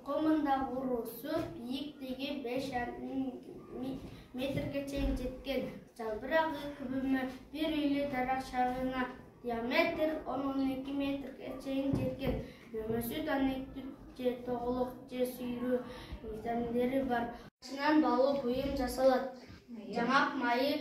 Тұқымында құрусы биіктігі 5,5 метрге чейін жеткен. Жалбырағы күбімі бір үйлі дарақшағына диаметр 10-12 метрге чейін жеткен. Өмесі дәнекті же тоғылық же сүйрі дәмдері бар. Шынан балы бұйым жасалады. Жаңақ майы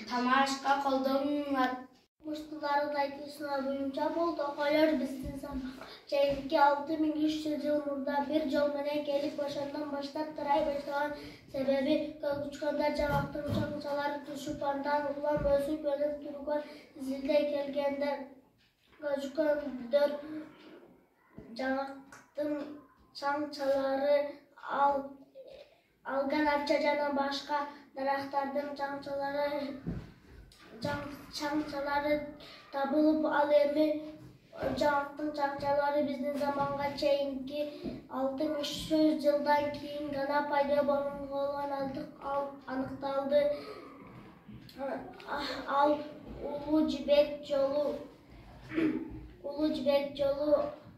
тамашқа қолданылады. Мыштылардың айтысына бұйымша бұл тоқайлар біздің заманға чейінгі 6300 жыл мұрда бір жол менен келіп ошондан баштап тарай баштаган. Себеби көк-учкандар жаңактын чаңчалары түшүп андан улам өсүп өнүп турган изилде келгенде көк-учкандар жаңактын чаңчалары алган арча жана башка дарактардын чаңчалары табылып, ал эми жаңактын чаңчалары биздин заманга чейинки 6300 жылдан кийин гана пайда болгон аныкталды. Ал Улуу Жибек жолу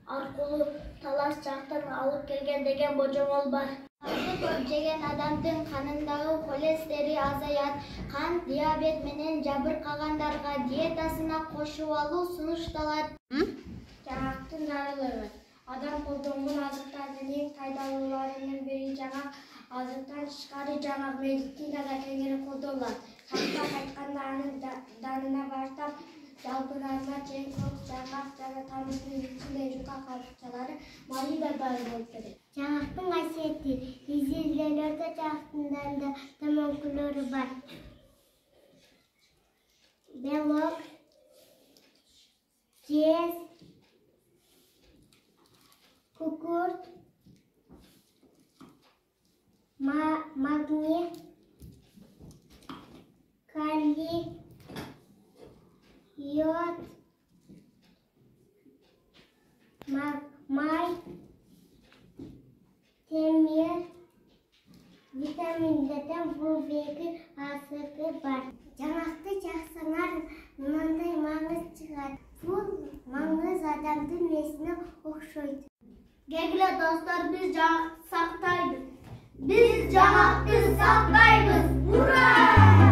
аркылуу талаш жактан алып келген деген божомол бар. Көп жеген адамдын канындагы холестерин азаят. Кан диабет менен жабыркагандарга диетасына кошуп алуу сунушталат. Жаңақтың дарылары. Адам колдонгон азыктардын эң пайдалууларынын бири жаңак. Азыктан тышкары жаңак медицинада кеңири колдонулат. Хатта кайтканда анын данына баштап жалбырагына чейин көк жаңак жана тамырдын ичинде жука кабыкчалары майы да бар болуп келет. Жаңактын касиети изилдөөлөрдө жаңактын да тамокулору бар. Белок, жез, кукурт, магний, калий, йод, май, темир, витаминдерден В2 азыгы бар. Жаңакты жаксаңар мындай маңыз чыгат. Бул маңыз адамдын эсине окшойт. Келгиле достор, биз жаңакты сактайбыз. Биз жаңакты сактайбыз. Ура!